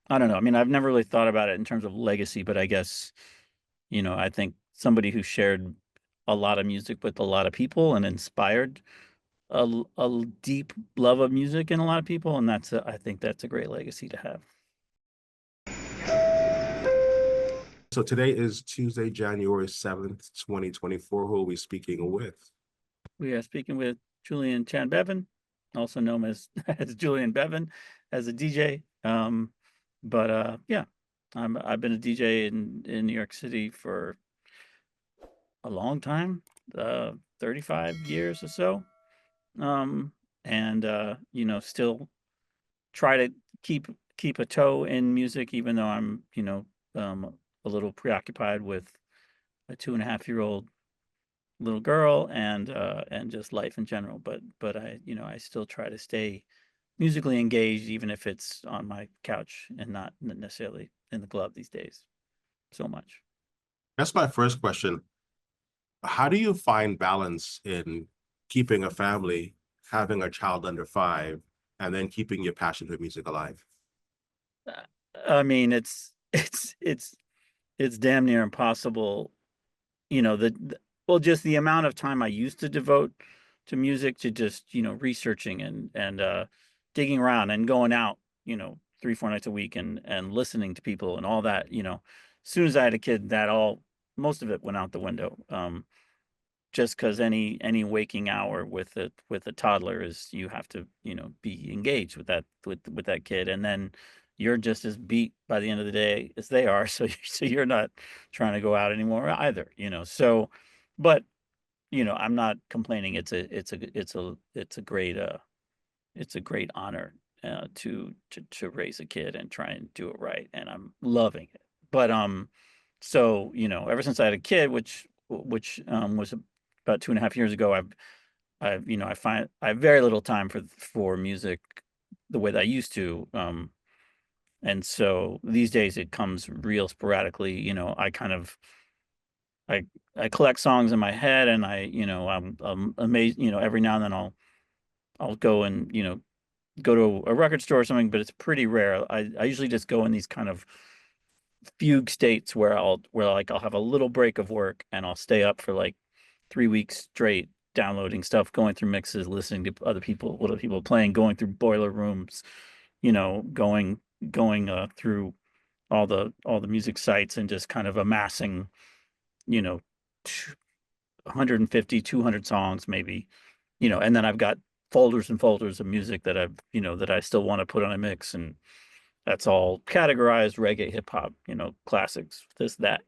I don't know. I mean, I've never really thought about it in terms of legacy, but I guess, I think somebody who shared a lot of music with a lot of people and inspired a deep love of music in a lot of people, and I think that's a great legacy to have. So today is Tuesday, January 7th, 2024. Who are we speaking with? We are speaking with Julian Chan Bevan, also known as as Julian Bevan, as a DJ. But yeah, I've been a DJ in New York City for a long time, 35 years or so. Um, and still try to keep keep a toe in music, even though I'm, a little preoccupied with a 2.5-year-old little girl and just life in general. But I still try to stay musically engaged, even if it's on my couch and not necessarily in the club these days so much. That's my first question. How do you find balance in keeping a family, having a child under 5, and then keeping your passion for music alive? Uh, I mean, it's damn near impossible. Well, just the amount of time I used to devote to music, to just researching and digging around and going out, 3 4 nights a week and listening to people and all that. As soon as I had a kid, that all most of it went out the window. Just because any waking hour with a toddler is, you have to be engaged with that kid, and then you're just as beat by the end of the day as they are, so you're not trying to go out anymore either, so. But I'm not complaining. It's a great honor, to raise a kid and try and do it right, and I'm loving it. But so ever since I had a kid, which was about 2.5 years ago, I find I have very little time for music the way that I used to. And so these days it comes real sporadically. I kind of I I collect songs in my head, and I'm amazed. Every now and then I'll go and go to a record store or something, but it's pretty rare. I usually just go in these kind of fugue states where like I'll have a little break of work and I'll stay up for like 3 weeks straight, downloading stuff, going through mixes, listening to other people, what other people are playing, going through boiler rooms, going through all the music sites and just kind of amassing, you know 150, 200 songs maybe, and then I've got folders and folders of music that I still want to put on a mix, and that's all categorized reggae, hip hop, classics, this, that.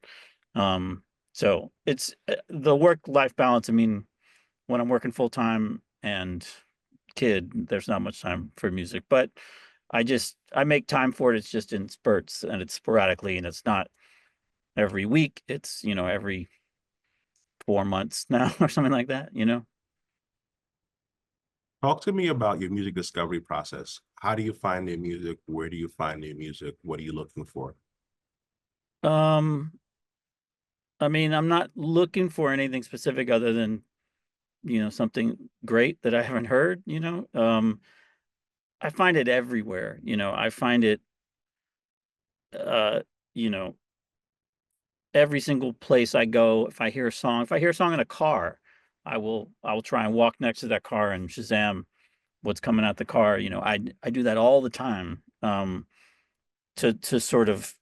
So it's the work life balance. I mean, when I'm working full time and kid, there's not much time for music, but I make time for it. It's just in spurts, and it's sporadically, and it's not every week. It's, every 4 months now or something like that. Talk to me about your music discovery process. How do you find new music? Where do you find new music? What are you looking for? Um, I mean, I'm not looking for anything specific other than, something great that I haven't heard. I find it everywhere. I find it, uh, you know, every single place I go. If I hear a song in a car, I will try and walk next to that car and Shazam what's coming out the car. I do that all the time. To sort of,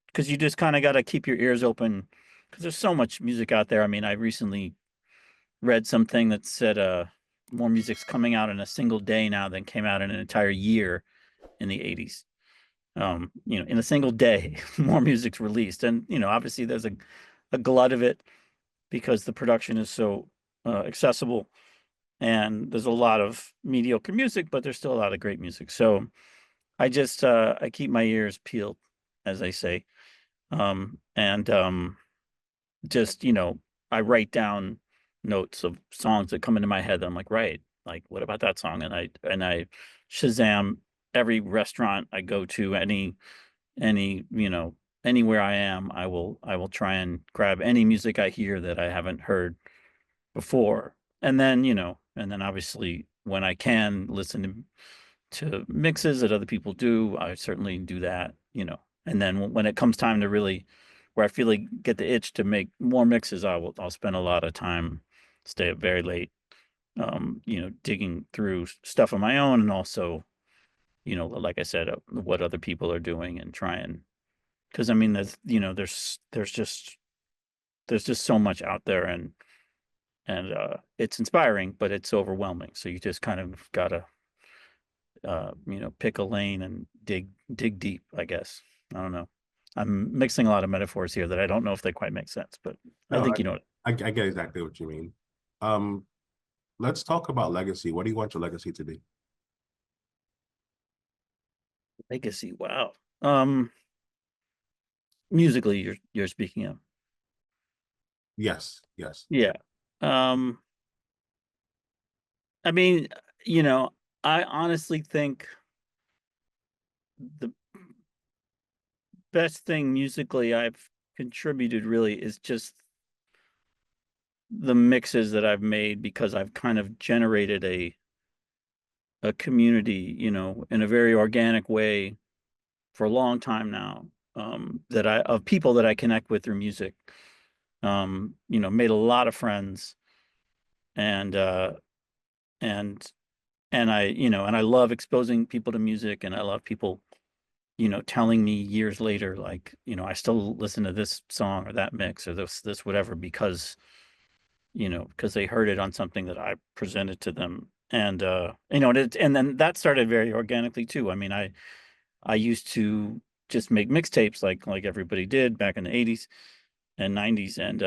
because you just kind of got to keep your ears open, because there's so much music out there. I mean, I recently read something that said more music's coming out in a single day now than came out in an entire year in the 80s. In a single day, more music's released, and obviously there's a glut of it because the production is so accessible, and there's a lot of mediocre music, but there's still a lot of great music. So I keep my ears peeled, as they say, and just I write down notes of songs that come into my head that I'm like, right, like, what about that song? And I Shazam every restaurant I go to, any anywhere I am, I will try and grab any music I hear that I haven't heard before, and then obviously when I can listen to mixes that other people do, I certainly do that. and then when it comes time to really, where I feel like get the itch to make more mixes, I'll spend a lot of time, stay up very late, digging through stuff on my own, and also, like I said, what other people are doing, and try and, because I mean, there's just so much out there, and it's inspiring, but it's overwhelming. So you just kind of gotta, pick a lane and dig deep, I guess. I don't know. I'm mixing a lot of metaphors here that I don't know if they quite make sense, but I No, think you know what. I get exactly what you mean. Um, let's talk about legacy. What do you want your legacy to be? Legacy. Wow. Um, Musically, you're speaking of. Yes, yes. Yeah. Um, I mean, you know, I honestly think the best thing musically I've contributed really is just the mixes that I've made, because I've kind of generated a community, in a very organic way for a long time now, that I of people that I connect with through music. Made a lot of friends, and and and I love exposing people to music, and I love people, telling me years later, like, I still listen to this song or that mix or this whatever, because they heard it on something that I presented to them. And then that started very organically too. I mean, I used to just make mixtapes like everybody did back in the 80s and 90s, and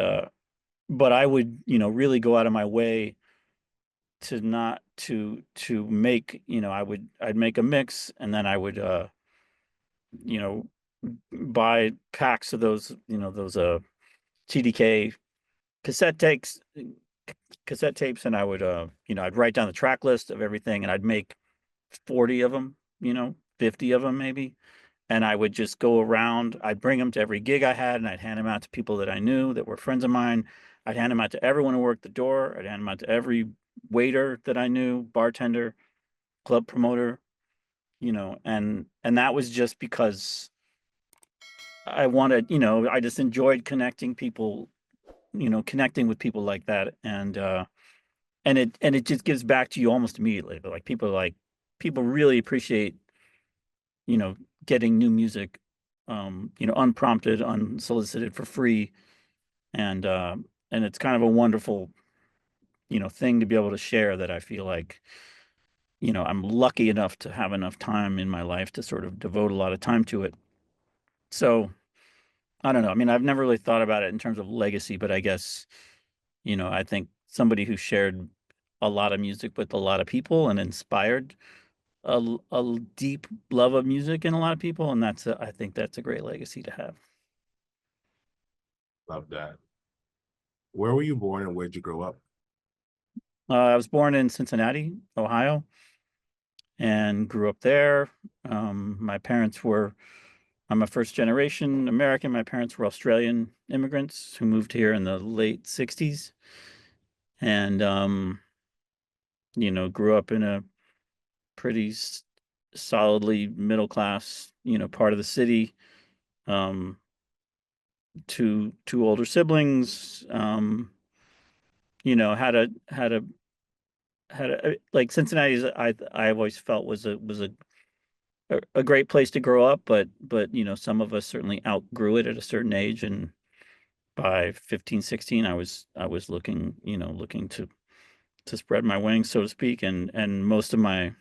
but I would, really go out of my way to not to make, I'd make a mix, and then I would, you know buy packs of those TDK cassette tapes and I would, I'd write down the track list of everything, and I'd make 40 of them, 50 of them maybe. And I would just go around. I'd bring them to every gig I had, and I'd hand them out to people that I knew that were friends of mine. I'd hand them out to everyone who worked the door. I'd hand them out to every waiter that I knew, bartender, club promoter, and that was just because I wanted, I just enjoyed connecting with people like that. And it just gives back to you almost immediately. But people really appreciate, you know, getting new music, unprompted, unsolicited, for free. And it's kind of a wonderful, thing to be able to share, that I feel like, I'm lucky enough to have enough time in my life to sort of devote a lot of time to it. So I don't know. I mean, I've never really thought about it in terms of legacy, but I guess, I think somebody who shared a lot of music with a lot of people and inspired a deep love of music in a lot of people, and I think that's a great legacy to have. Love that. Where were you born and where'd you grow up? I was born in Cincinnati, Ohio, and grew up there. My parents were I'm a first generation American. My parents were Australian immigrants who moved here in the late 60s, and grew up in a pretty solidly middle class, part of the city. Um, two older siblings. Had a like Cincinnati. I've always felt was a great place to grow up, but some of us certainly outgrew it at a certain age, and by 15, 16, I was looking to spread my wings, so to speak, and most of my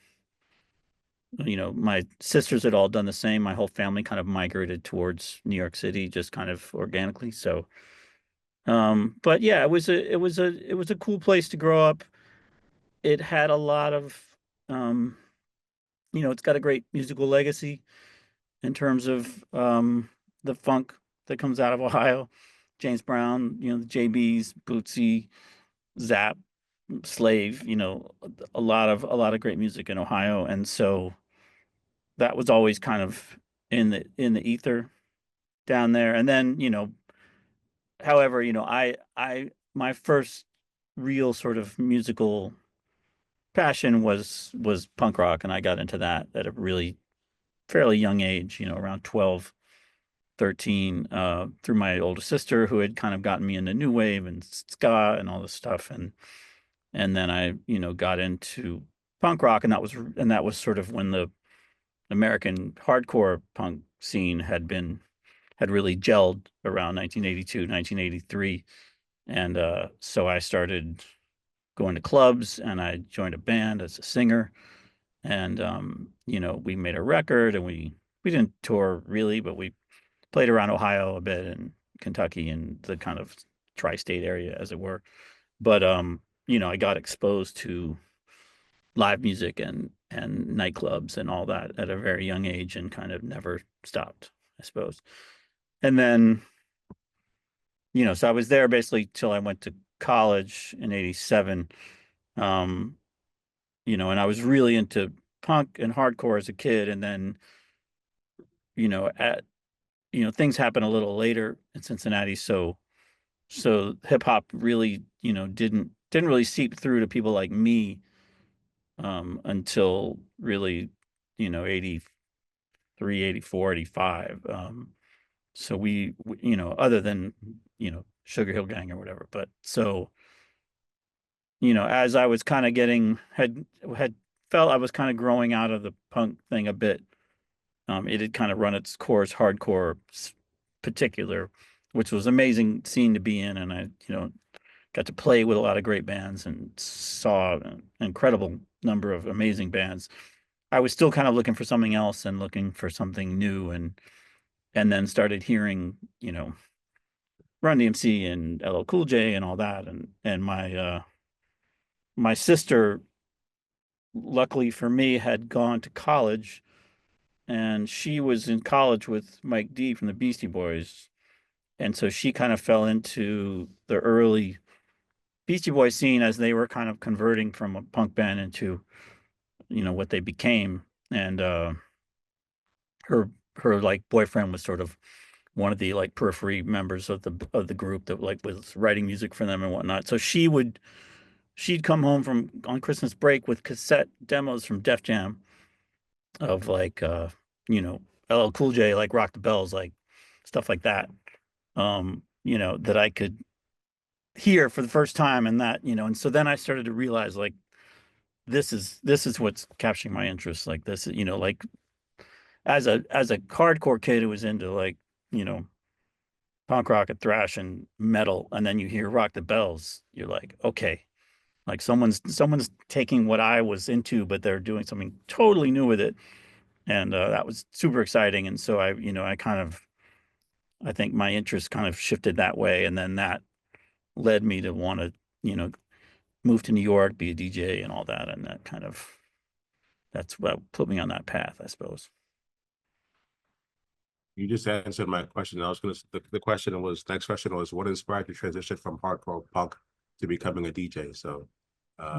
sisters had all done the same. My whole family kind of migrated towards New York City, just kind of organically. So, but yeah, it was a cool place to grow up. It had a lot of, um, it's got a great musical legacy in terms of, the funk that comes out of Ohio. James Brown, the JBs, Bootsy, Zap, Slave, a lot of great music in Ohio, and so that was always kind of in the ether down there. And then, however, I my first real sort of musical passion was punk rock, and I got into that at a really fairly young age, around 12, 13, through my older sister who had kind of gotten me into new wave and ska and all this stuff. And then I, got into punk rock, and that was sort of when the American hardcore punk scene had really gelled around 1982, 1983. And so I started going to clubs, and I joined a band as a singer. And we made a record, and we didn't tour really, but we played around Ohio a bit and Kentucky and the kind of tri-state area, as it were. But I got exposed to live music and nightclubs and all that at a very young age, and kind of never stopped, I suppose. And then, so I was there basically till I went to college in 87. Um, and I was really into punk and hardcore as a kid. And then, at things happened a little later in Cincinnati. So hip hop really, didn't really seep through to people like me, until really, 83, 84, 85. So other than, Sugar Hill Gang or whatever. But so, as I was kind of had felt I was kind of growing out of the punk thing a bit. It had kind of run its course, hardcore particular, which was amazing scene to be in. And I, got to play with a lot of great bands and saw an incredible number of amazing bands. I was still kind of looking for something else and looking for something new, and then started hearing, Run DMC and LL Cool J and all that. And my sister, luckily for me, had gone to college, and she was in college with Mike D from the Beastie Boys. And so she kind of fell into the early Beastie Boys scene as they were kind of converting from a punk band into, what they became. And her like boyfriend was sort of one of the like periphery members of the group that like was writing music for them and whatnot. So she'd come home from on Christmas break with cassette demos from Def Jam of like LL Cool J, like Rock the Bells, like stuff like that. That I could hear for the first time, and and so then I started to realize like this is what's capturing my interest. Like this, like as a hardcore kid who was into like, you know, punk rock and thrash and metal, and then you hear Rock the Bells, you're like, okay, like someone's taking what I was into, but they're doing something totally new with it. And that was super exciting. And so I think my interest kind of shifted that way. And then that led me to want to, you know, move to New York, be a DJ and all that. And that's what put me on that path, I suppose. You just answered my question. I was gonna the question was next question was what inspired the transition from hardcore punk to becoming a DJ? So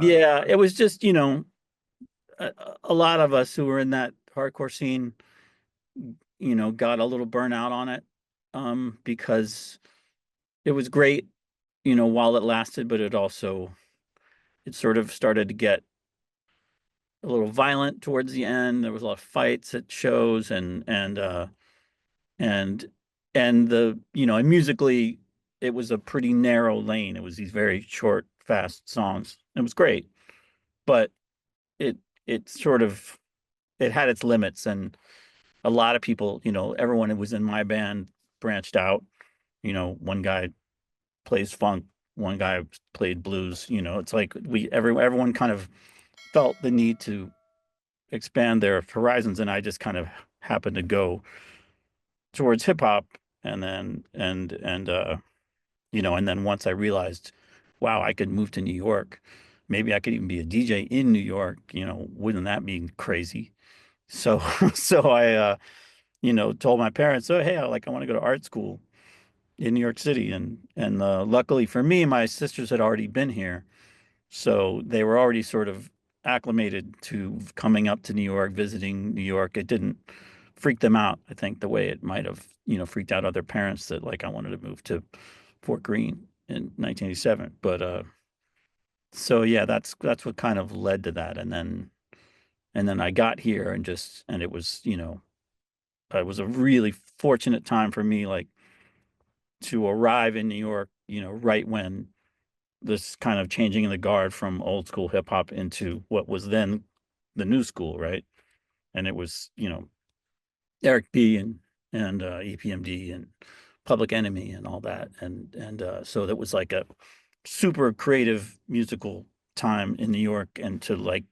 Yeah, it was just, a, a lot of us who were in that hardcore scene, got a little burnout on it, because it was great, while it lasted, but it sort of started to get a little violent towards the end. There was a lot of fights at shows, and and musically it was a pretty narrow lane. It was these very short, fast songs. It was great, but it it sort of it had its limits, and a lot of people, everyone who was in my band branched out. One guy plays funk, one guy played blues. It's like everyone kind of felt the need to expand their horizons, and I just kind of happened to go towards hip hop. And then and then once I realized, wow, I could move to New York, maybe I could even be a DJ in New York. Wouldn't that be crazy? So so I told my parents, oh hey, I want to go to art school in New York City. And luckily for me, my sisters had already been here, so they were already sort of acclimated to coming up to New York, visiting New York. It didn't freak them out, I think, the way it might have, freaked out other parents that like I wanted to move to Fort Greene in 1987. But so yeah, that's what kind of led to that. And then I got here, and it was, it was a really fortunate time for me, like to arrive in New York, right when this kind of changing in the guard from old school hip hop into what was then the new school, right? And it was, Eric B and EPMD and Public Enemy and all that, and so that was like a super creative musical time in New York, and to like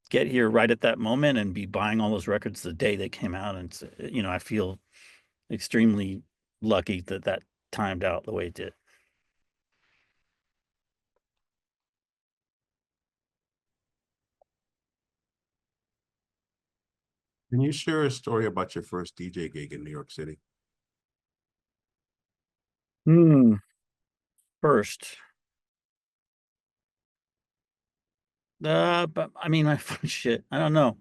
get here right at that moment and be buying all those records the day they came out, and I feel extremely lucky that that timed out the way it did. Can you share a story about your first DJ gig in New York City? Hmm. First, but I mean, my shit, I don't know.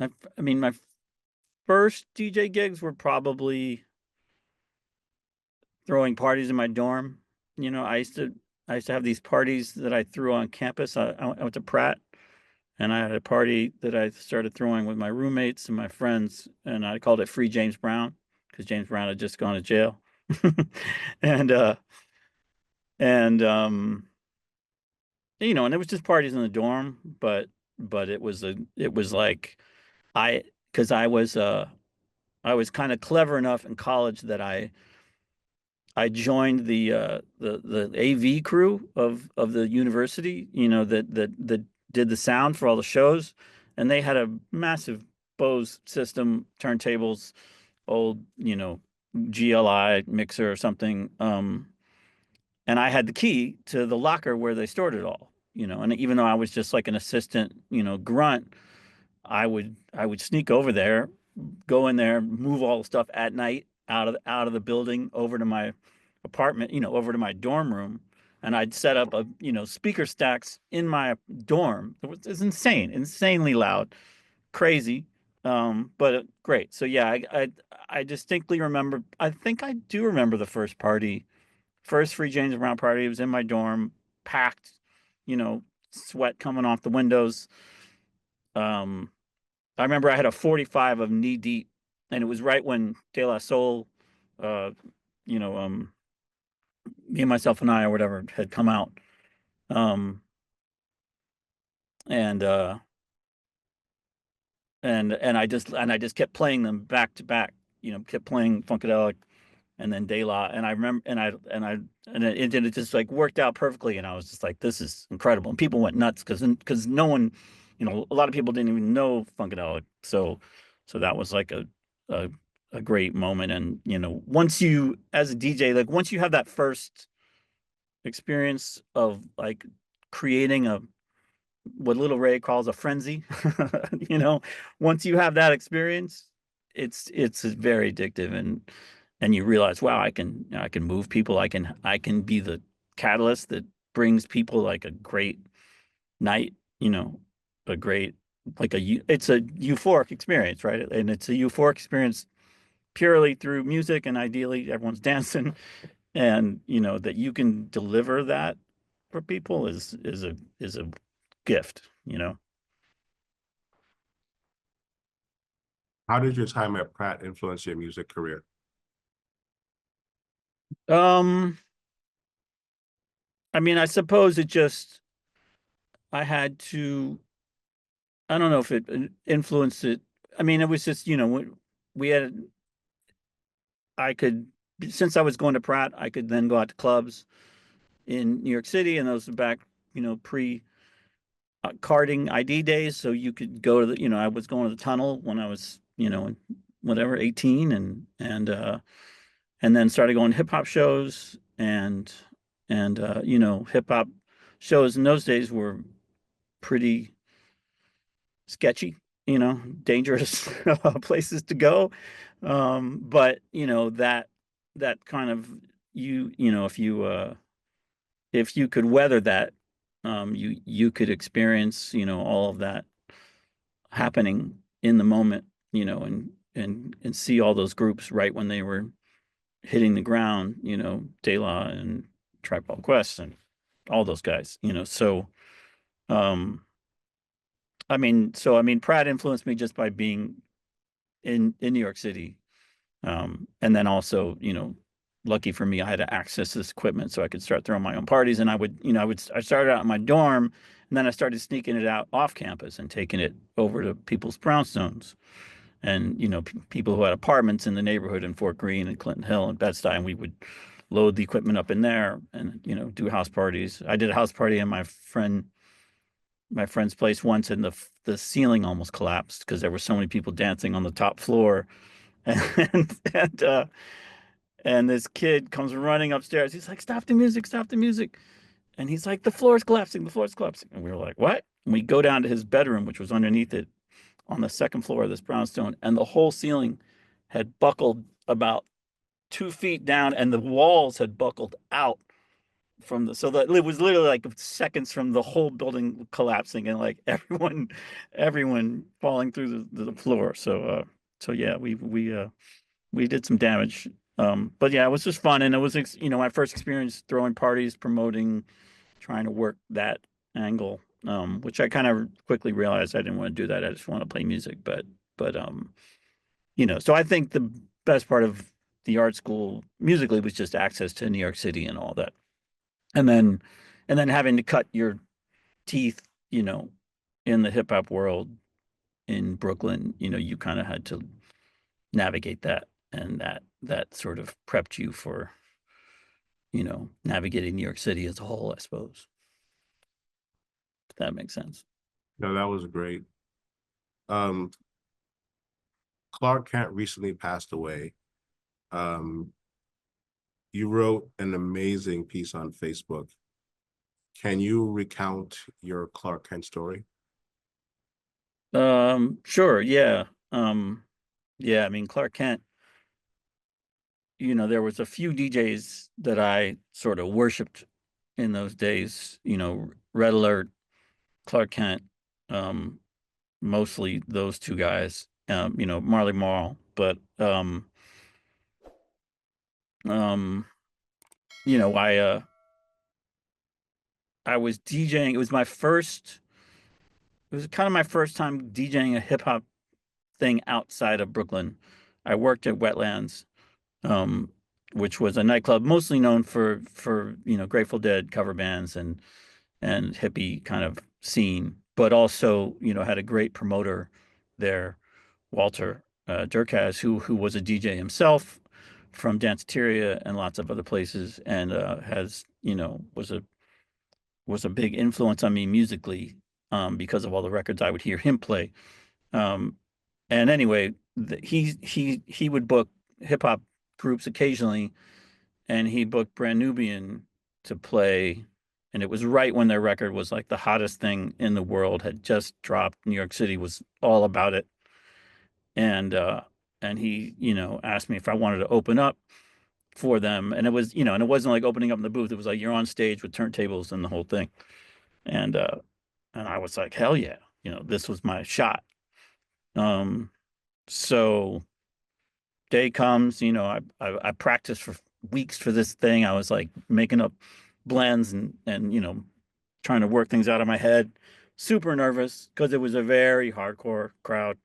I, I mean, my first DJ gigs were probably throwing parties in my dorm. I used to have these parties that I threw on campus. I went to Pratt, and I had a party that I started throwing with my roommates and my friends, and I called it Free James Brown because James Brown had just gone to jail. and and and it was just parties in the dorm, but it was like I because I was kind of clever enough in college that I joined the AV crew of the university, that did the sound for all the shows, and they had a massive Bose system, turntables, old, GLI mixer or something. And I had the key to the locker where they stored it all, and even though I was just like an assistant, grunt, I would sneak over there, go in there, move all the stuff at night out of the building over to my apartment, over to my dorm room, and I'd set up speaker stacks in my dorm. It was insane, insanely loud, crazy, but great. So yeah, I distinctly remember. I think I do remember the first party, first Free James Brown party. It was in my dorm, packed, you know, sweat coming off the windows. Um, I remember I had a 45 of Knee Deep, and it was right when De La Soul, uh, you know, Me and Myself and I or whatever had come out. Um, and and I just kept playing them back to back, kept playing Funkadelic and then De La, and I remember and it just like worked out perfectly, and I was just like, this is incredible. And people went nuts because no one, a lot of people didn't even know Funkadelic. So that was like a a great moment. And once you, as a DJ, like once you have that first experience of like creating a what Little Ray calls a frenzy, you know, once you have that experience, it's very addictive, and you realize, wow, I can move people, I can be the catalyst that brings people like a great night, a great it's a euphoric experience, right? And it's a euphoric experience purely through music, and ideally everyone's dancing, and that you can deliver that for people is a gift. How did your time at Pratt influence your music career? Um, I mean, I suppose I had to, I don't know if it influenced it. I mean, it was just, we had, I could, since I was going to Pratt, I could then go out to clubs in New York City, and those were back, pre carding ID days. So you could go to I was going to the tunnel when I was, whatever, 18, and then started going to hip hop shows, and hip hop shows in those days were pretty sketchy, dangerous places to go. But that kind of, if you could weather that, you could experience, all of that happening in the moment, and see all those groups right when they were hitting the ground, De La and Tribe Called Quest and all those guys, so um I mean, Pratt influenced me just by being in New York City. And then also, lucky for me, I had to access this equipment so I could start throwing my own parties. And I started out in my dorm, and then I started sneaking it out off campus and taking it over to people's brownstones and, people who had apartments in the neighborhood in Fort Greene and Clinton Hill and Bed-Stuy, and we would load the equipment up in there and, do house parties. I did a house party in my friend's place once, and the ceiling almost collapsed because there were so many people dancing on the top floor. And and this kid comes running upstairs. He's like, "Stop the music! Stop the music!" And he's like, "The floor is collapsing! The floor is collapsing!" And we were like, "What?" And we go down to his bedroom, which was underneath it, on the second floor of this brownstone, and the whole ceiling had buckled about 2 feet down, and the walls had buckled out from so that it was literally like seconds from the whole building collapsing, and like everyone falling through the floor. So yeah, we did some damage. But yeah, it was just fun, and it was my first experience throwing parties, promoting, trying to work that angle, which I kind of quickly realized I didn't want to do that. I just want to play music. But so I think the best part of the art school musically was just access to New York City and all that, and then having to cut your teeth, in the hip hop world in Brooklyn. You kind of had to navigate that, and that sort of prepped you for navigating New York City as a whole, I suppose, if that makes sense. No, that was great. Um, Clark Kent recently passed away. Um, you wrote an amazing piece on Facebook. Can you recount your Clark Kent story? Sure, yeah. Yeah, I mean, Clark Kent, there was a few DJs that I sort of worshipped in those days, Red Alert, Clark Kent, um, mostly those two guys, Marley Marl, but um, you know, I was DJing. It was kind of my first time DJing a hip hop thing outside of Brooklyn. I worked at Wetlands, um, which was a nightclub mostly known for Grateful Dead cover bands and hippie kind of scene, but also had a great promoter there, Walter Durkaz, who was a DJ himself from Danceteria and lots of other places, and has was a big influence on me musically, because of all the records I would hear him play. Um, and anyway, he would book hip hop groups occasionally, and he booked Brand Nubian to play. And it was right when their record was like the hottest thing in the world, had just dropped. New York City was all about it. And he, asked me if I wanted to open up for them. And it wasn't like opening up in the booth. It was like you're on stage with turntables and the whole thing. And and I was like, hell yeah, this was my shot. Um, so day comes, I practiced for weeks for this thing. I was like making up blends and trying to work things out of my head. Super nervous because it was a very hardcore crowd.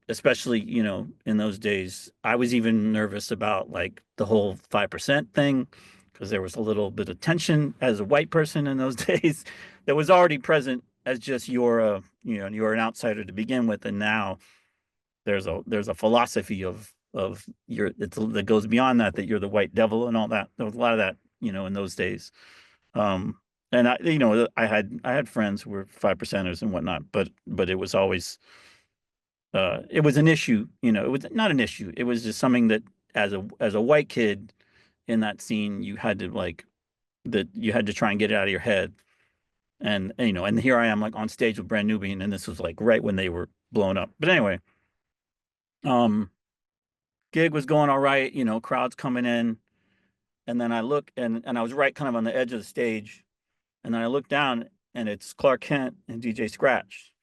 Especially, in those days, I was even nervous about like the whole 5% thing because there was a little bit of tension as a white person in those days that was already present as just you're an outsider to begin with, and now there's a philosophy of that goes beyond that you're the white devil and all that. There was a lot of that, in those days. Um, and I had friends who were 5%ers and whatnot, but it was always it was an issue. It was not an issue. It was just something that as a white kid in that scene, you had to like that you had to try and get it out of your head. And here I am like on stage with Brand Nubian, and this was like right when they were blown up. But anyway, um, gig was going all right, crowds coming in, and then I look and I was right kind of on the edge of the stage, and then I look down and it's Clark Kent and DJ Scratch,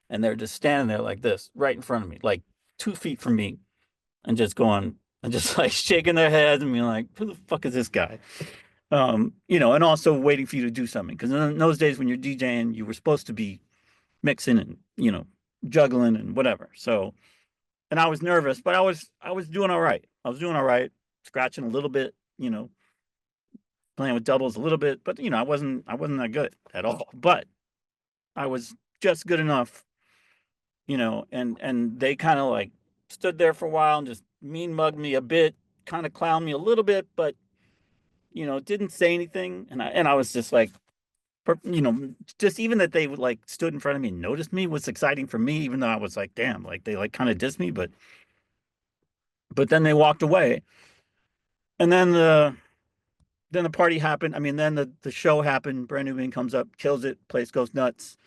and they're just standing there like this, right in front of me, like 2 feet from me, and just going and just like shaking their heads and being like, "Who the fuck is this guy?" And also waiting for you to do something because in those days when you're DJing, you were supposed to be mixing and juggling and whatever. So and I was nervous, but I was doing all right. I was doing all right, scratching a little bit, playing with doubles a little bit, but I wasn't that good at all. But I was just good enough, and they kind of like stood there for a while and just mean mugged me a bit, kind of clowned me a little bit, but didn't say anything. And I was just like, just even that they would like stood in front of me and noticed me was exciting for me, even though I was like, damn, like they like kind of dissed me, but then they walked away. And then the party happened. I mean, then the show happened. Brand New Bean comes up, kills it, place goes nuts.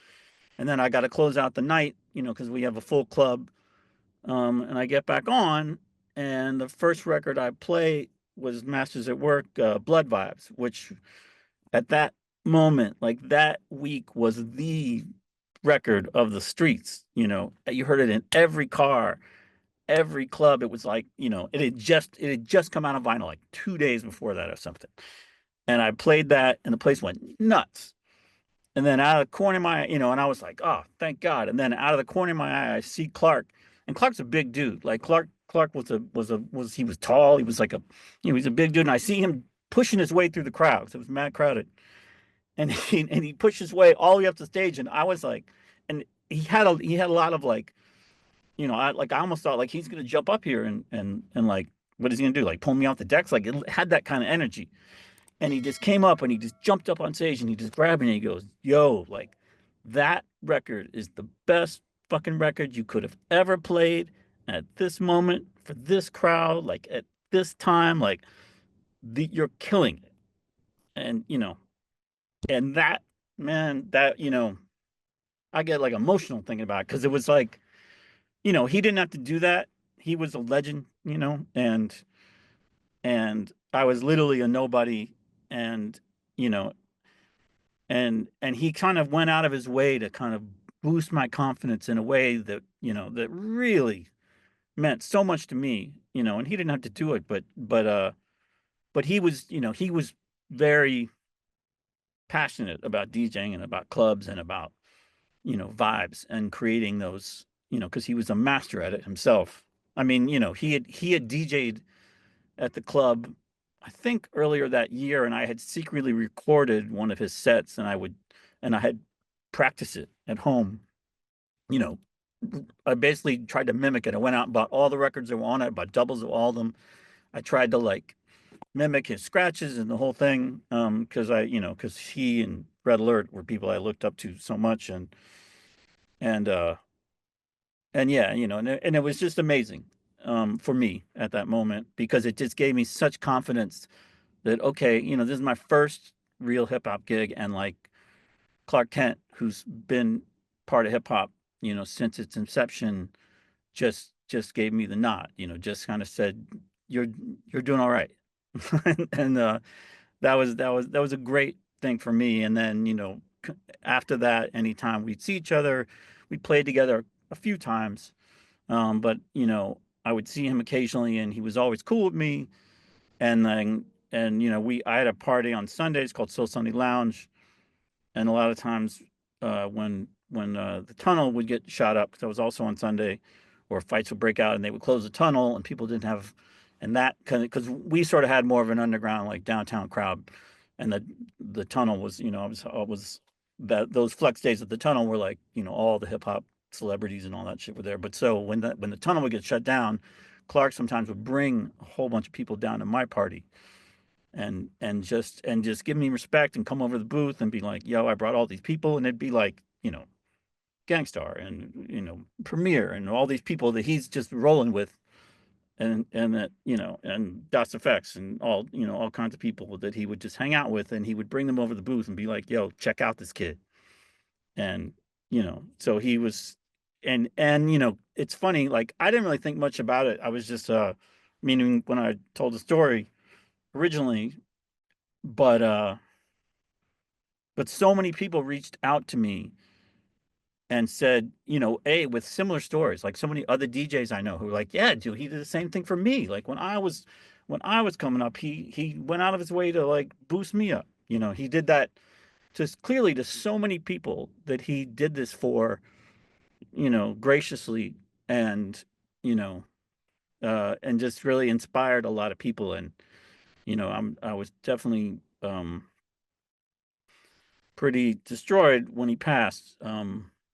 And then I got to close out the night, because we have a full club. And I get back on, and the first record I play was Masters at Work, Blood Vibes, which at that moment, like that week, was the record of the streets. You heard it in every car, every club. It was like, it had just come out of vinyl like 2 days before that or something. And I played that, and the place went nuts. And then out of the corner of my, and I was like, oh, thank God. And then out of the corner of my eye, I see Clark, and Clark's a big dude. Like Clark was he was tall. He was like he's a big dude. And I see him pushing his way through the crowd, 'cause it was mad crowded. And he pushed his way all the way up the stage. And I was like, and he had a lot of like, I almost thought like he's gonna jump up here and like, what is he gonna do? Like pull me off the decks? Like it had that kind of energy. And he just came up and he just jumped up on stage and he just grabbed me and he goes, yo, like that record is the best fucking record you could have ever played at this moment for this crowd, like at this time, like you're killing it. And and that, man, that, I get like emotional thinking about it, because it was like, he didn't have to do that. He was a legend, and I was literally a nobody. And you know and he kind of went out of his way to kind of boost my confidence in a way that that really meant so much to me. And he didn't have to do it, but he was very passionate about DJing and about clubs and about vibes and creating those, because he was a master at it himself. I mean, he had DJ'd at the club, I think earlier that year, and I had secretly recorded one of his sets, and I had practiced it at home. You know, I basically tried to mimic it. I went out and bought all the records that were on it, bought doubles of all of them. I tried to like mimic his scratches and the whole thing, because he and Red Alert were people I looked up to so much, and uh, and yeah, and it was just amazing, for me at that moment, because it just gave me such confidence that, okay, this is my first real hip hop gig, and like Clark Kent, who's been part of hip hop, since its inception, just gave me the nod, just kind of said, you're you're doing all right. And that was a great thing for me. And then, after that, anytime we'd see each other, we played together a few times. But I would see him occasionally, and he was always cool with me. And I had a party on Sundays called Soul Sunday Lounge, and a lot of times, when the tunnel would get shot up, because I was also on Sunday, or fights would break out and they would close the tunnel and people didn't have, and that kind of, because we sort of had more of an underground like downtown crowd, and the tunnel was, I was that those flex days at the tunnel were like, all the hip hop celebrities and all that shit were there. But so when the tunnel would get shut down, Clark sometimes would bring a whole bunch of people down to my party, and just give me respect and come over the booth and be like, yo, I brought all these people. And it'd be like, Gangstar and, Premier and all these people that he's just rolling with, and that, and Das Effects and all kinds of people that he would just hang out with, and he would bring them over the booth and be like, yo, check out this kid. And so he was, and it's funny, like I didn't really think much about it. I was just meaning when I told the story originally, but so many people reached out to me and said, with similar stories, like so many other DJs I know who were like, yeah, dude, he did the same thing for me. Like when I was coming up, he went out of his way to like boost me up. He did that just clearly to so many people that he did this for, graciously. And you know, and just really inspired a lot of people. And, I was definitely, pretty destroyed when he passed.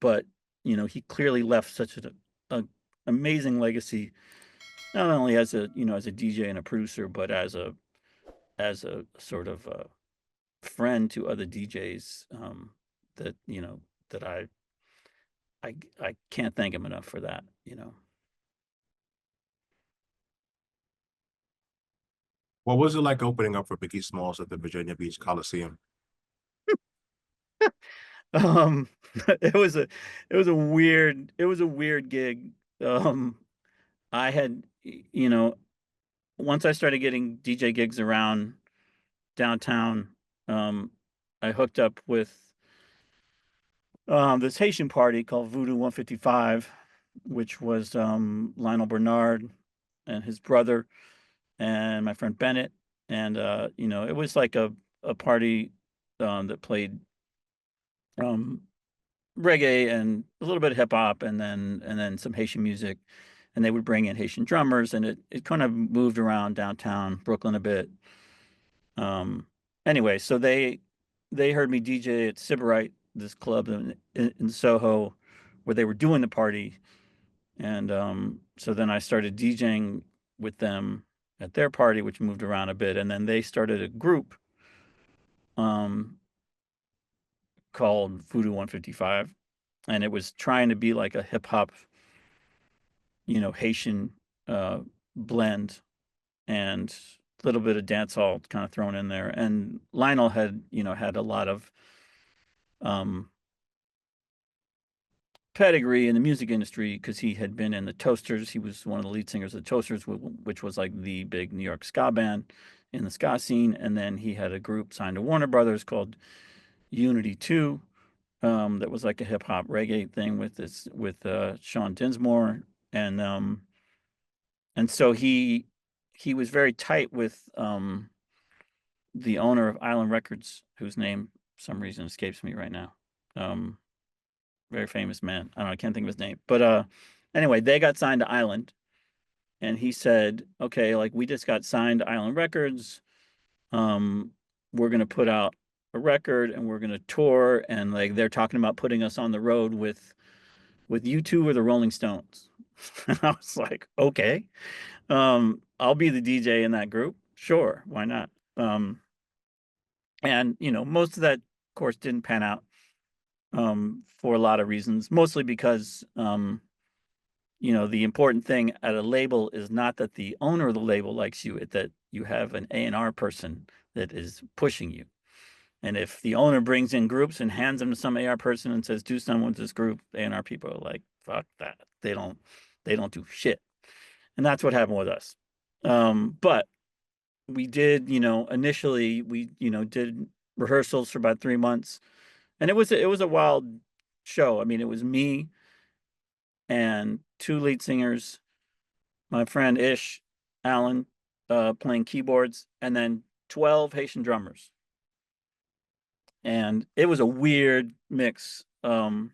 But, he clearly left such a amazing legacy, not only as as a DJ and a producer, but as a sort of friend to other DJs, that, that I can't thank him enough for that. What was it like opening up for Biggie Smalls at the Virginia Beach Coliseum? Um, it was a it was a weird gig. Um, I had, once I started getting DJ gigs around downtown, um, I hooked up with this Haitian party called Voodoo 155, which was Lionel Bernard and his brother and my friend Bennett. And it was like a party that played um reggae and a little bit of hip hop, and then some Haitian music. And they would bring in Haitian drummers, and it kind of moved around downtown Brooklyn a bit. Um, anyway, so they heard me DJ at Sybarite, this club in Soho, where they were doing the party. And so then I started DJing with them at their party, which moved around a bit. And then they started a group um, called Voodoo 155. And it was trying to be like a hip hop, Haitian uh, blend, and a little bit of dance hall kind of thrown in there. And Lionel had a lot of um, pedigree in the music industry because he had been in the Toasters. He was one of the lead singers of the Toasters, which was like the big New York ska band in the ska scene. And then he had a group signed to Warner Brothers called Unity 2, that was like a hip hop reggae thing with Sean Dinsmore. And so he was very tight with the owner of Island Records, whose name for some reason escapes me right now. Um, Very famous man. I don't know, I can't think of his name. But anyway, they got signed to Island, and he said, "Okay, like we just got signed to Island Records. Um, we're gonna put out a record and we're gonna tour, and like they're talking about putting us on the road with you two or the Rolling Stones." And I was like, "Okay, I'll be the DJ in that group. Sure, why not?" And most of that, of course, didn't pan out, for a lot of reasons, mostly because the important thing at a label is not that the owner of the label likes you, it's that you have an A&R person that is pushing you. And if the owner brings in groups and hands them to some AR person and says, do something with this group, A&R people are like, fuck that. They don't do shit. And that's what happened with us. But we did, initially we, did rehearsals for about 3 months, and it was a wild show. I mean, it was me and two lead singers, my friend Ish Allen, playing keyboards, and then 12 Haitian drummers. And it was a weird mix, that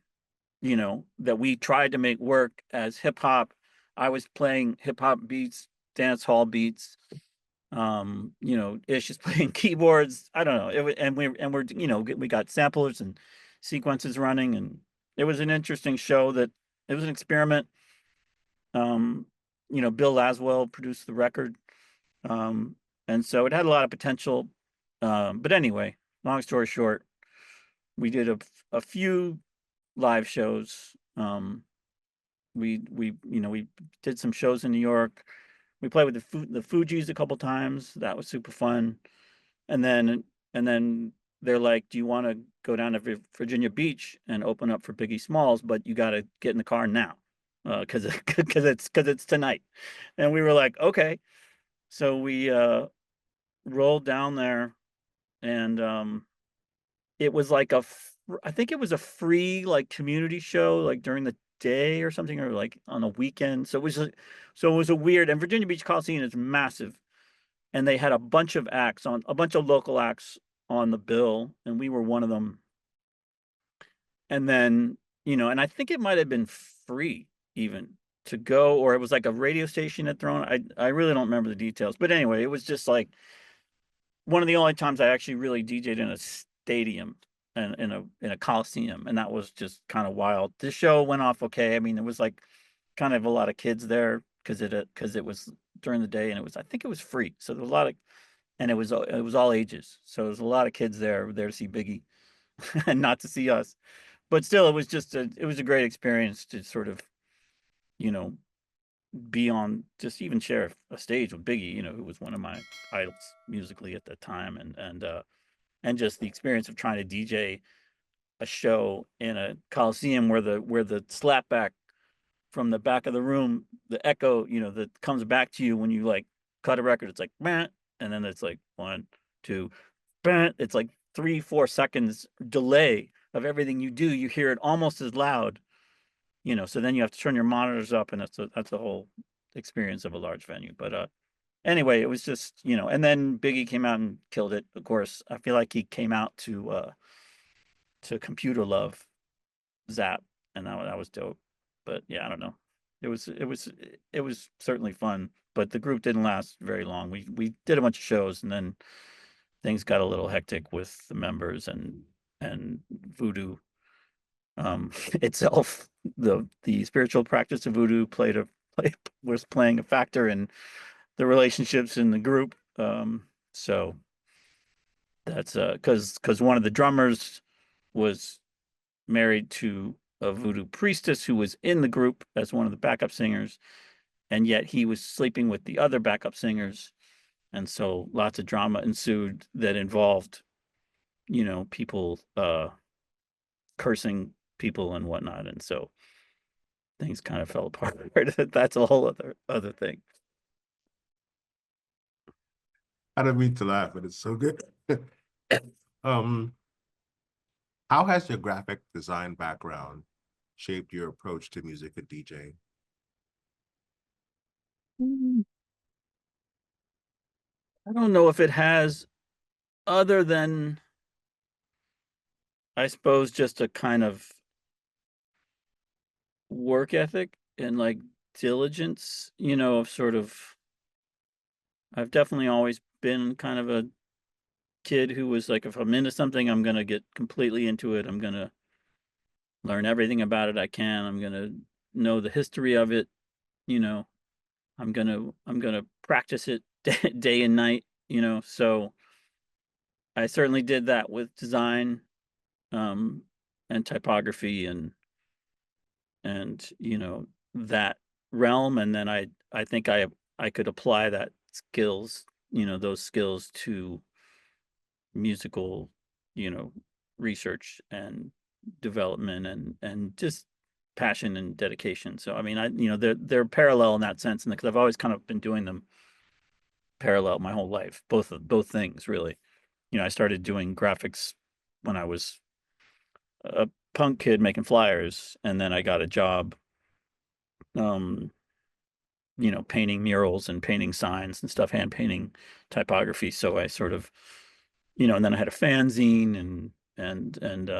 we tried to make work as hip hop. I was playing hip hop beats, dance hall beats. Ish is playing keyboards. I don't know. We got samplers and sequences running, and it was an interesting show. That it was an experiment. Bill Laswell produced the record. Um, and so it had a lot of potential. But anyway, long story short, we did a few live shows. We did some shows in New York. We played with the Fugees a couple times. That was super fun. And then they're like, "Do you want to go down to Virginia Beach and open up for Biggie Smalls? But you got to get in the car now, because it's tonight." And we were like, "Okay." So we rolled down there, and it was like I think it was a free like community show, like during the day or something, or like on a weekend. So it was a weird. And Virginia Beach Coliseum is massive, and they had a bunch of local acts on the bill, and we were one of them. And then and I think it might have been free even. to go, or it was like a radio station had thrown. I really don't remember the details, but anyway, it was just like one of the only times I actually really DJ'd in a stadium and in a coliseum, and that was just kind of wild. This show went off okay. I mean, there was like kind of a lot of kids there because it was during the day, and it was, I think it was free, so there was a lot of, and it was all ages, so there was a lot of kids there to see Biggie and not to see us, but still, it was a great experience to sort of, you know, be on, just even share a stage with Biggie, who was one of my idols musically at that time, and just the experience of trying to DJ a show in a coliseum where the slapback from the back of the room, the echo, that comes back to you when you like cut a record, it's like meh, and then it's like one, two, meh. It's like 3-4 seconds delay of everything you do. You hear it almost as loud, so then you have to turn your monitors up, and that's a whole experience of a large venue. But anyway, it was just, and then Biggie came out and killed it. Of course, I feel like he came out to Computer Love Zap, and that was dope. But yeah, I don't know. It was certainly fun, but the group didn't last very long. We did a bunch of shows, and then things got a little hectic with the members and voodoo itself. The spiritual practice of voodoo was playing a factor in the relationships in the group. So that's because one of the drummers was married to a voodoo priestess who was in the group as one of the backup singers, and yet he was sleeping with the other backup singers, and so lots of drama ensued that involved, people cursing people and whatnot, and so things kind of fell apart. That's a whole other thing. I don't mean to laugh, but it's so good. Um, how has your graphic design background shaped your approach to music and DJing? Mm, I don't know if it has, other than I suppose just a kind of work ethic and like diligence, of sort of, I've definitely always been kind of a kid who was like, if I'm into something, I'm gonna get completely into it. I'm gonna learn everything about it I can. I'm gonna know the history of it, you know. I'm gonna practice it day and night, So I certainly did that with design, um, and typography and that realm, and then I think I could apply that skills, those skills to musical, you know, research and development and just passion and dedication. So I mean, they're parallel in that sense, and because I've always kind of been doing them parallel my whole life, both things really. I started doing graphics when I was a punk kid making flyers, and then I got a job, um, painting murals and painting signs and stuff, hand painting typography. So I sort of, and then I had a fanzine and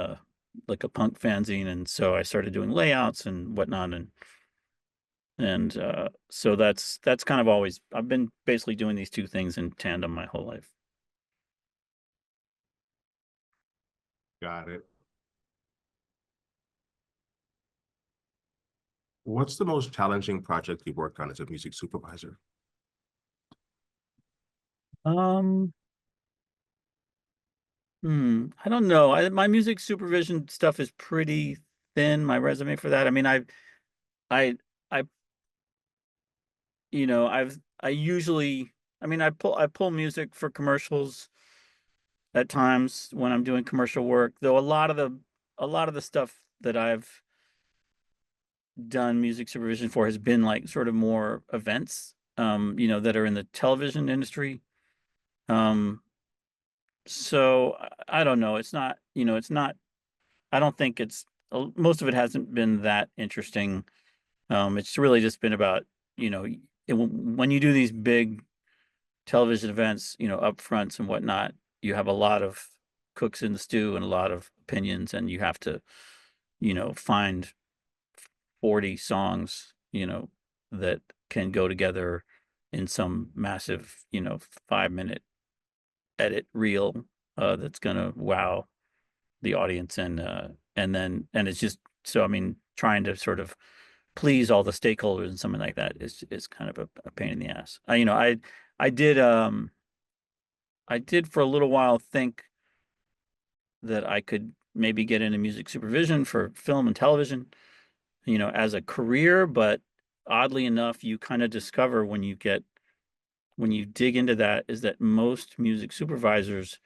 like a punk fanzine, and so I started doing layouts and whatnot, and so that's kind of always, I've been basically doing these two things in tandem my whole life. Got it. What's the most challenging project you've worked on as a music supervisor? Um, I don't know. My music supervision stuff is pretty thin, my resume for that. I mean, I, I, I usually, I mean, I pull music for commercials at times when I'm doing commercial work, though a lot of the stuff that I've done music supervision for has been like sort of more events, that are in the television industry. Um, so I don't know. It's not, I don't think most of it hasn't been that interesting. It's really just been about, when you do these big television events, upfronts and whatnot, you have a lot of cooks in the stew and a lot of opinions, and you have to, find 40 songs you know, that can go together in some massive, 5 minute edit reel that's gonna wow the audience, and it's just so I mean trying to sort of please all the stakeholders and something like that is kind of a pain in the ass. I did I did for a little while think that I could maybe get into music supervision for film and television, as a career, but oddly enough, you kind of discover when you dig into that is that most music supervisors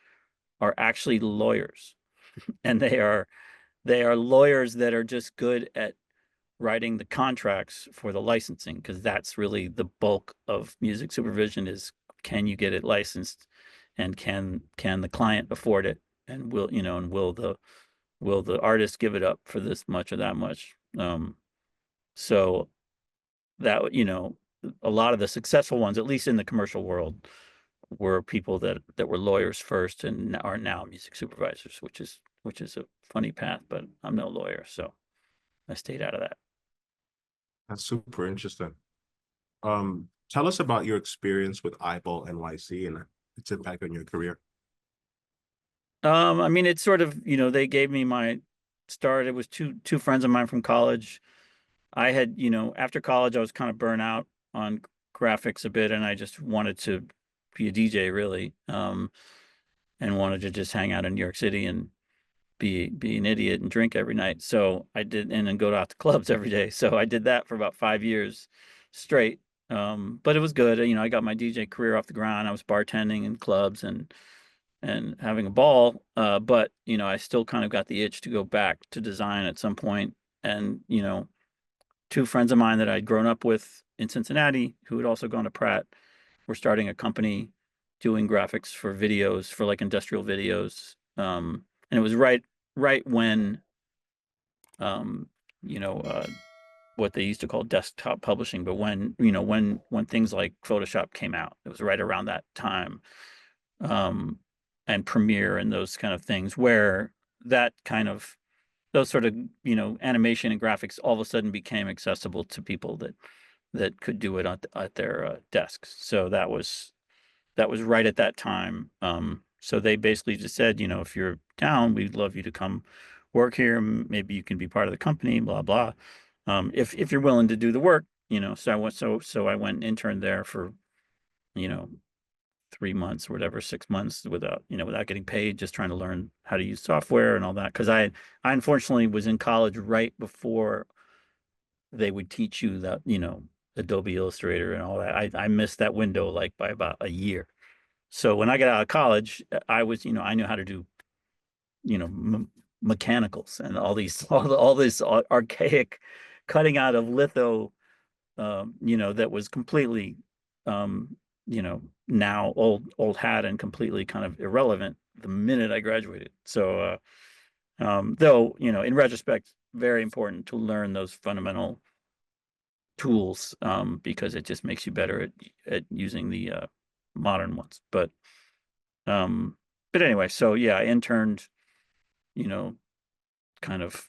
are actually lawyers, and they are lawyers that are just good at writing the contracts for the licensing, because that's really the bulk of music supervision is, can you get it licensed, and can the client afford it, and will the artist give it up for this much or that much. So that, a lot of the successful ones, at least in the commercial world, were people that were lawyers first and are now music supervisors, which is a funny path, but I'm no lawyer, so I stayed out of that. That's super interesting. Tell us about your experience with iBall NYC and its impact on your career. I mean, it's sort of, they gave me my start. It was two friends of mine from college. I had, after college, I was kind of burnt out on graphics a bit, and I just wanted to be a DJ really, and wanted to just hang out in New York City and be an idiot and drink every night. So I did, and then go out to clubs every day. So I did that for about 5 years straight. But it was good. I got my DJ career off the ground. I was bartending in clubs and having a ball. But I still kind of got the itch to go back to design at some point. And two friends of mine that I'd grown up with in Cincinnati, who had also gone to Pratt, were starting a company doing graphics for videos, for like industrial videos. And it was right when um, you know, uh, what they used to call desktop publishing, but when things like Photoshop came out, it was right around that time, um, and Premiere and those kind of things, where that kind of those sort of animation and graphics all of a sudden became accessible to people that could do it at their desks. So that was right at that time. So they basically just said, if you're down, we'd love you to come work here. Maybe you can be part of the company, blah blah. If you're willing to do the work, So I went and interned there for you know 3 months or whatever, 6 months, without getting paid, just trying to learn how to use software and all that. Because I unfortunately was in college right before they would teach you that Adobe Illustrator and all that. I missed that window like by about a year. So when I got out of college, I was, I knew how to do, mechanicals and all these, all this archaic cutting out of litho, that was completely, now old hat and completely kind of irrelevant the minute I graduated. So, though, in retrospect, very important to learn those fundamental tools, because it just makes you better at using the modern ones. Um, but anyway, so yeah, I interned, you know, kind of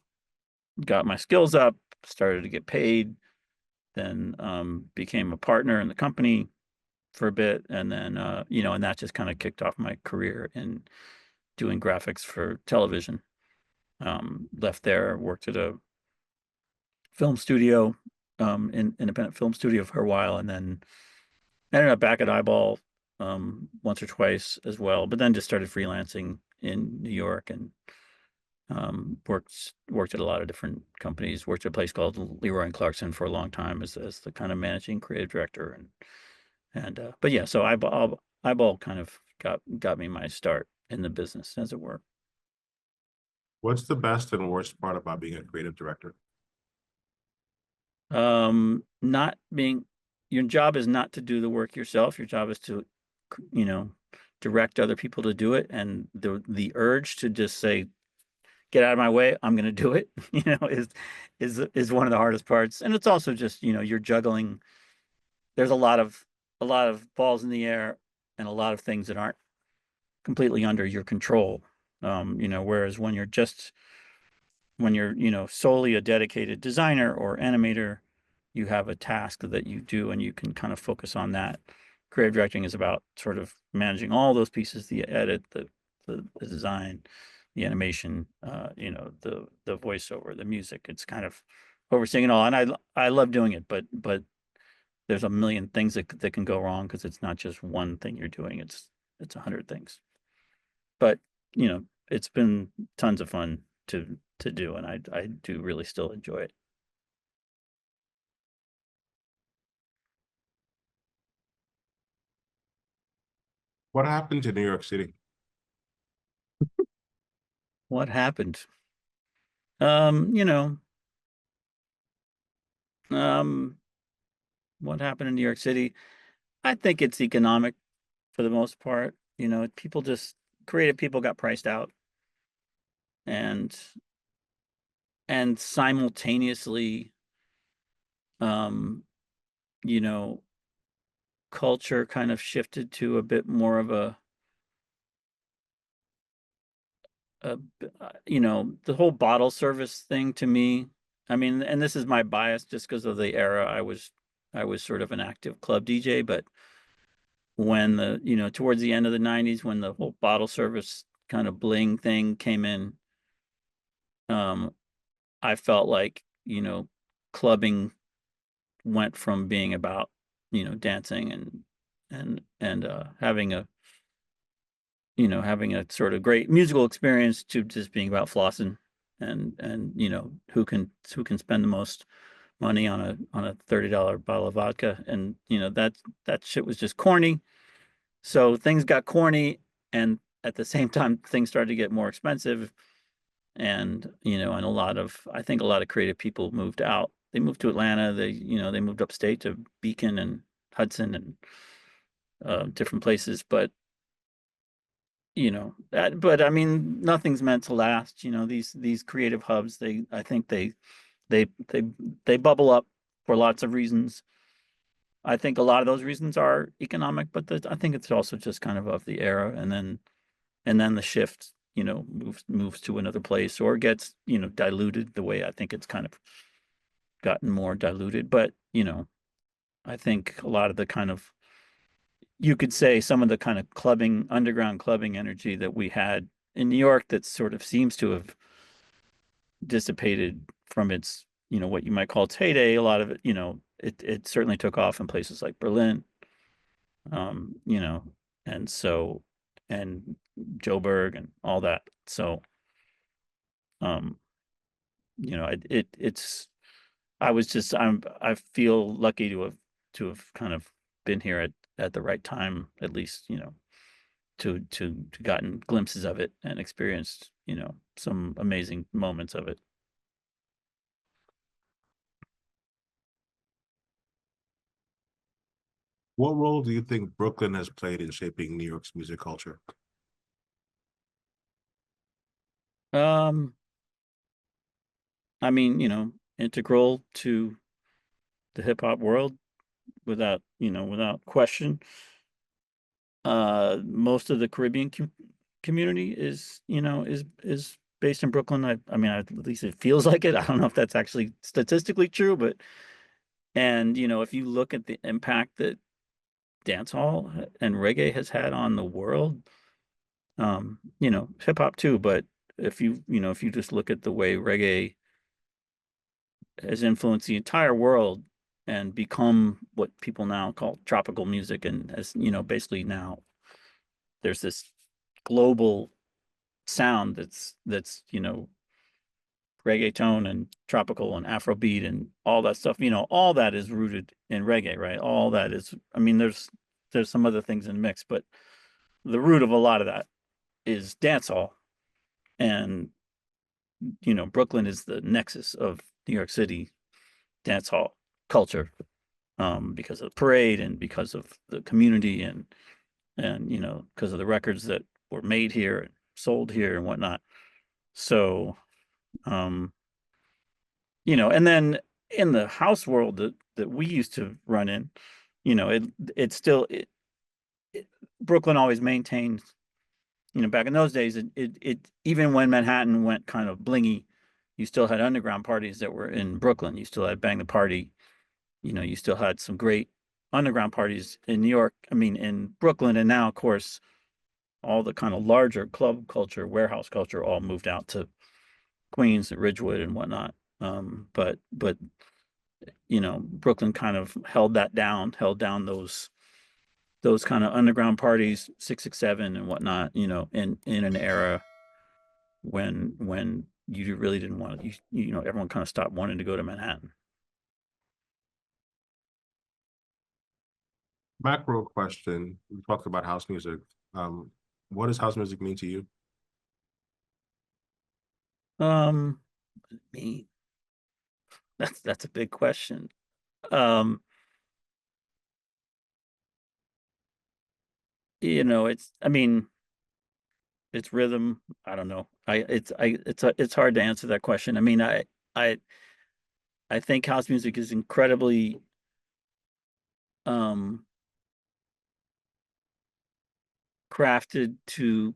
got my skills up, started to get paid, then became a partner in the company for a bit, and then and that just kind of kicked off my career in doing graphics for television. Left there, worked at a film studio, independent film studio for a while, and then ended up back at iBall once or twice as well, but then just started freelancing in New York, and worked at a lot of different companies. Worked at a place called Leroy and Clarkson for a long time as the kind of managing creative director, and but yeah, so iBall kind of got me my start in the business, as it were. What's the best and worst part about being a creative director? Not being Your job is not to do the work yourself. Your job is to, you know, direct other people to do it, and the urge to just say, "Get out of my way, I'm going to do it," is one of the hardest parts. And it's also just, you're juggling. There's a lot of balls in the air, and a lot of things that aren't completely under your control. Whereas when you're solely a dedicated designer or animator, you have a task that you do and you can kind of focus on that. Creative directing is about sort of managing all those pieces, the edit, the design, the animation, the voiceover, the music. It's kind of overseeing it all. And I love doing it, but there's a million things that can go wrong because it's not just one thing you're doing. It's 100 things. But, it's been tons of fun to do, and I do really still enjoy it. What happened to New York City? What happened? Um, you know, um, what happened in New York City? I think it's economic for the most part. People just creative people got priced out and simultaneously, um, you know, culture kind of shifted to a bit more of the whole bottle service thing to me. I mean, and this is my bias just because of the era I was sort of an active club DJ, but when towards the end of the 90s when the whole bottle service kind of bling thing came in, um I felt like, clubbing went from being about, dancing and having a sort of great musical experience to just being about flossing and who can spend the most money on a $30 bottle of vodka. And that shit was just corny. So things got corny, and at the same time things started to get more expensive. And I think a lot of creative people moved out. They moved to Atlanta. They moved upstate to Beacon and Hudson and different places. But I mean, nothing's meant to last. These creative hubs, I think they they they bubble up for lots of reasons. I think a lot of those reasons are economic, but I think it's also just kind of the era. And then the shift, moves to another place or gets, diluted the way I think it's kind of gotten more diluted. But, I think a lot of the kind of, you could say some of the kind of underground clubbing energy that we had in New York that sort of seems to have dissipated from its, what you might call its heyday. A lot of it, it certainly took off in places like Berlin, um, you know, and so, and Joburg and all that. So, um, it's, I feel lucky to have kind of been here at the right time, at least, to gotten glimpses of it and experienced, some amazing moments of it. What role do you think Brooklyn has played in shaping New York's music culture? Um, I mean, integral to the hip hop world without question. Most of the Caribbean community is based in Brooklyn. I mean, at least it feels like it. I don't know if that's actually statistically true, but and if you look at the impact that dancehall and reggae has had on the world, hip hop too, but if you just look at the way reggae has influenced the entire world and become what people now call tropical music, and as basically now there's this global sound that's reggaeton and tropical and Afrobeat and all that stuff. All that is rooted in reggae, right? All that is, I mean, there's some other things in the mix, but the root of a lot of that is dancehall. And Brooklyn is the nexus of New York City dancehall culture, because of the parade and because of the community and because of the records that were made here and sold here and whatnot. So, um, and then in the house world that we used to run in, it's still Brooklyn always maintained, back in those days, it even when Manhattan went kind of blingy, you still had underground parties that were in Brooklyn. You still had Bang the Party, you still had some great underground parties in New York, I mean, in Brooklyn. And now, of course, all the kind of larger club culture, warehouse culture, all moved out to Queens, Ridgewood, and whatnot. But Brooklyn kind of held down those kind of underground parties, 667 and whatnot. In an era when you really didn't want to, everyone kind of stopped wanting to go to Manhattan. Macro question. We talked about house music. Um, what does house music mean to you? Um, me, that's a big question. Um, I mean, it's rhythm. I don't know. It's hard to answer that question. I mean, I I think house music is incredibly um crafted to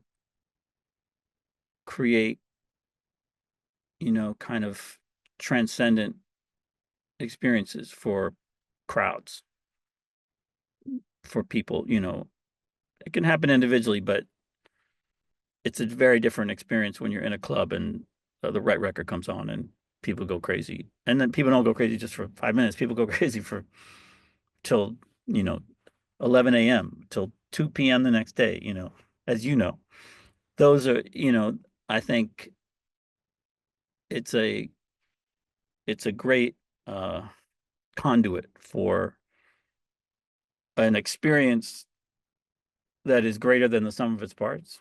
create, kind of transcendent experiences for crowds, for people. It can happen individually, but it's a very different experience when you're in a club and the right record comes on and people go crazy. And then people don't go crazy just for 5 minutes. People go crazy for till, you know, 11 a.m. till 2 p.m. the next day, as you know. Those are, I think it's a it's a great uh conduit for an experience that is greater than the sum of its parts.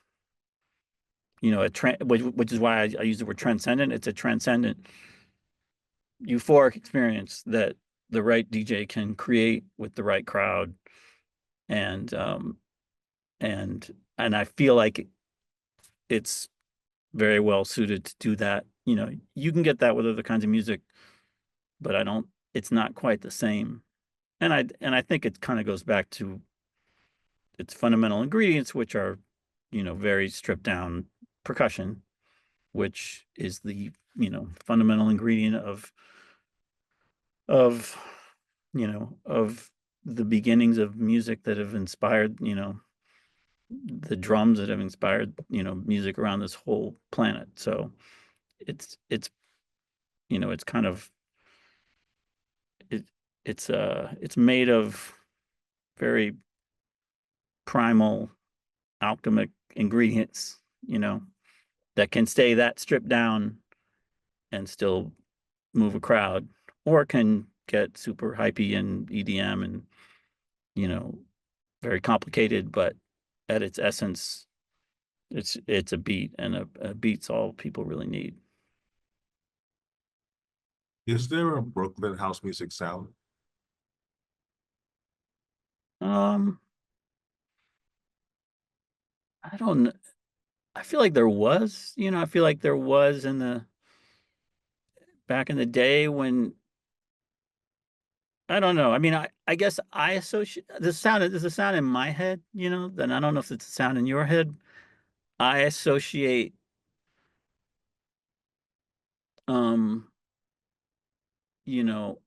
Which is why I use the word transcendent. It's a transcendent euphoric experience that the right DJ can create with the right crowd, and and I feel like it's very well suited to do that. You can get that with other kinds of music, but I don't. It's not quite the same, and I think it kind of goes back to its fundamental ingredients, which are, very stripped down percussion, which is the fundamental ingredient of of the beginnings of music that have inspired, the drums that have inspired, music around this whole planet. So it's it's kind of it it's made of very primal alchemic ingredients, that can stay that stripped down and still move a crowd, or can get super hypey and EDM and, you know, very complicated, but at its essence, it's a beat, and a beat's all people really need. Is there a Brooklyn house music sound? Um, I don't kn- I feel like there was, I feel like there was in the back in the day when I don't know. I mean, I guess I associate the sound. There's a sound in my head, then I don't know if it's a sound in your head. I associate um, you know,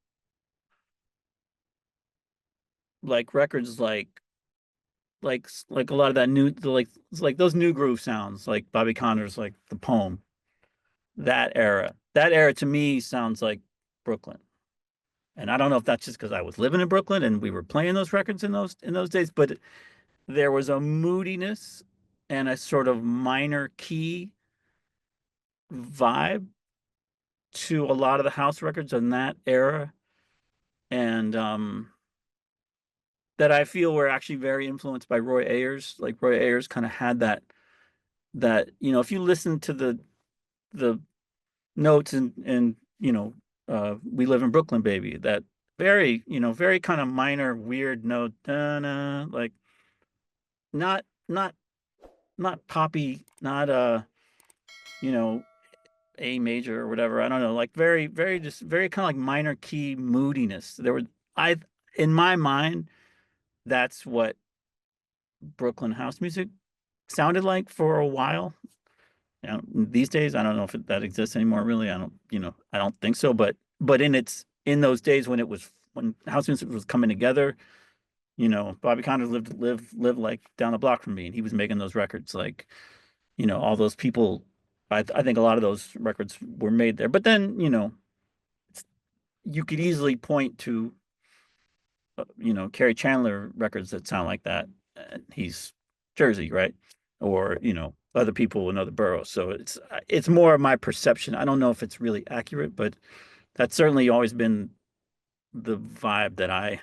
like records like a lot of that like those new groove sounds, like Bobby Connor's, like The Poem. That era. That era to me sounds like Brooklyn. And I don't know if that's just because I was living in Brooklyn and we were playing those records in those days, but there was a moodiness and a sort of minor key vibe to a lot of the house records in that era, and that I feel were actually very influenced by Roy Ayers. Like Roy Ayers kind of had that if you listen to the notes and We Live in Brooklyn Baby, that very kind of minor weird note, like not not not poppy, not you know A major or whatever. I don't know, like very, very, just very kind of like minor key moodiness. I, in my mind, that's what Brooklyn house music sounded like for a while. These days, I don't know if that exists anymore. Really, I don't think so. But in those days when it was when house music was coming together, Bobby Conner lived like down the block from me, and he was making those records. Like, all those people. I think a lot of those records were made there. But then, you could easily point to, Kerry Chandler records that sound like that. And he's Jersey, right? Or, other people in other boroughs. So it's more of my perception. I don't know if it's really accurate, but that's certainly always been the vibe that I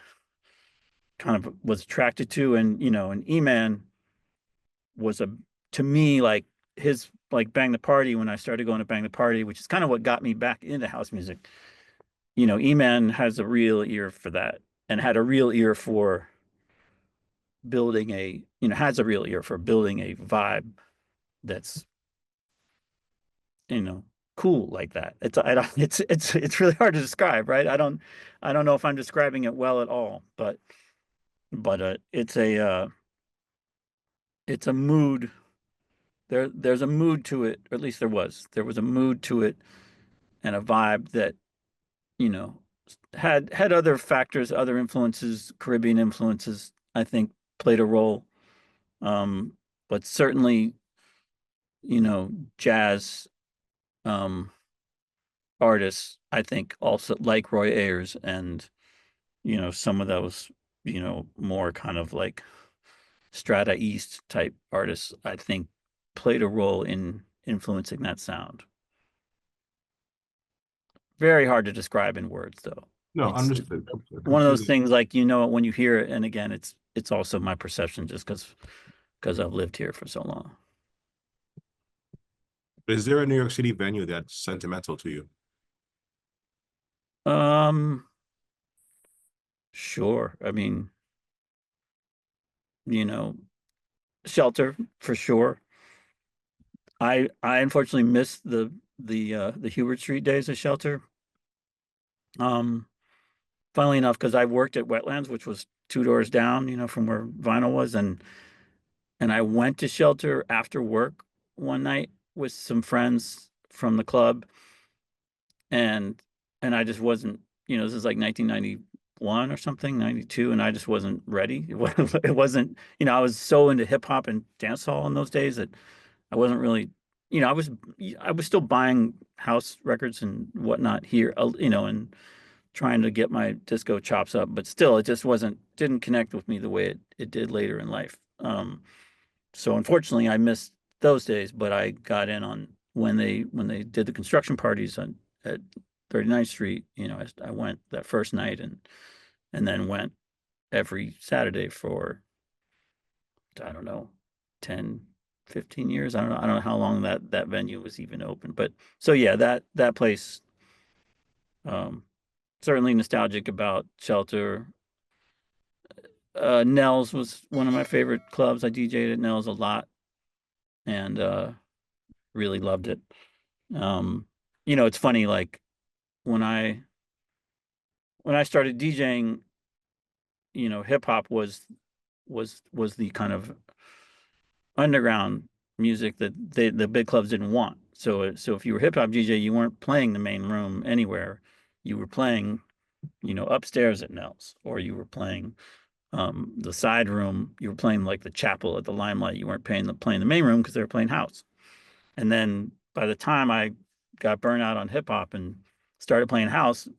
kind of was attracted to. And E-Man was to me, like his, like Bang the Party, when I started going to Bang the Party, which is kind of what got me back into house music. E-Man has a real ear for that, and had a real ear for building has a real ear for building a vibe that's, you know, cool like that. I don't, it's really hard to describe, right? I don't know if I'm describing it well at all, but it's a mood. There's a mood to it, or at least there was a mood to it, and a vibe that, you know, had other factors, other influences, Caribbean influences, I think played a role. Um, but certainly, jazz um artists, I think also like Roy Ayers and, some of those, more kind of like Strata East type artists, I think played a role in influencing that sound. Very hard to describe in words, though. No, It's understood. one of those Completely. things, like, when you hear it, and again, it's also my perception, just because I've lived here for so long. Is there a New York City venue that's sentimental to you? Um, sure. I mean, you know, Shelter for sure. I unfortunately missed the Hubert Street days of Shelter. Um, Funnily enough, because I worked at Wetlands, which was two doors down, from where Vinyl was, and I went to Shelter after work one night with some friends from the club, and I just wasn't, this is like 1991 or something, 92, and I just wasn't ready. It wasn't, I was so into hip hop and dance hall in those days that I wasn't really, I was still buying house records and whatnot here, and trying to get my disco chops up, but still, it just didn't connect with me the way it did later in life. So unfortunately, I missed those days, but I got in on when they did the construction parties at 39th Street. I went that first night, and then went every Saturday for, I don't know, 10, 15 years. I don't know how long that venue was even open. But so yeah, that place, um certainly nostalgic about Shelter. Nell's was one of my favorite clubs. I DJ'd at Nell's a lot, and really loved it. Um, it's funny, like when I when I started DJing, hip hop was the kind of underground music that the big clubs didn't want. So if you were hip hop DJ, you weren't playing the main room anywhere. You were playing, upstairs at Nell's, or you were playing the side room. You were playing like the chapel at the Limelight. You weren't playing the main room because they were playing house. And then by the time I got burnt out on hip hop and started playing house,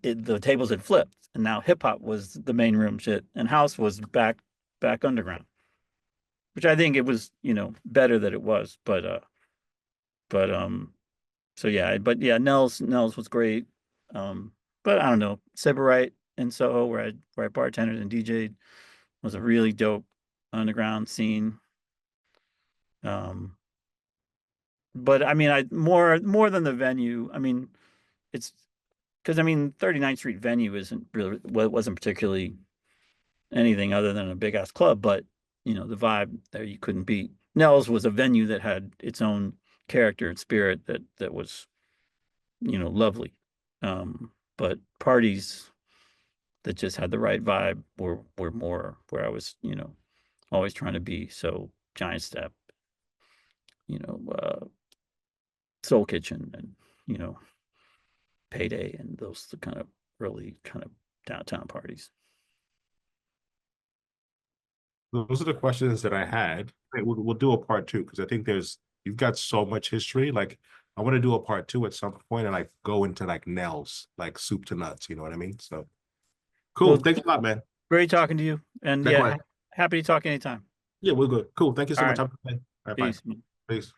the tables had flipped, and now hip hop was the main room shit, and house was back underground. Which I think it was, better that it was. But so yeah, Nels was great. But I don't know, Sybarite in Soho, where I bartended and DJ'd, was a really dope underground scene. Um, but I mean, I more than the venue. I mean, it's because, I mean, 39th Street venue isn't really, well, it wasn't particularly anything other than a big ass club, but the vibe there you couldn't beat. Nell's was a venue that had its own character and spirit that was, lovely. But parties that just had the right vibe were more where I was, always trying to be. So Giant Step, Soul Kitchen, and, Payday, and those the kind of early kind of downtown parties. Those are the questions that I had. We'll do a part two because I think you've got so much history. Like I want to do a part two at some point and like go into like Nels, like soup to nuts. You know what I mean? So cool. Well, Thanks a lot, man. great talking to you. And yeah, Likewise. happy to talk anytime. Yeah, we're good. Cool. Thank you so All much. right. Have a good day. All right, bye. Peace. Peace.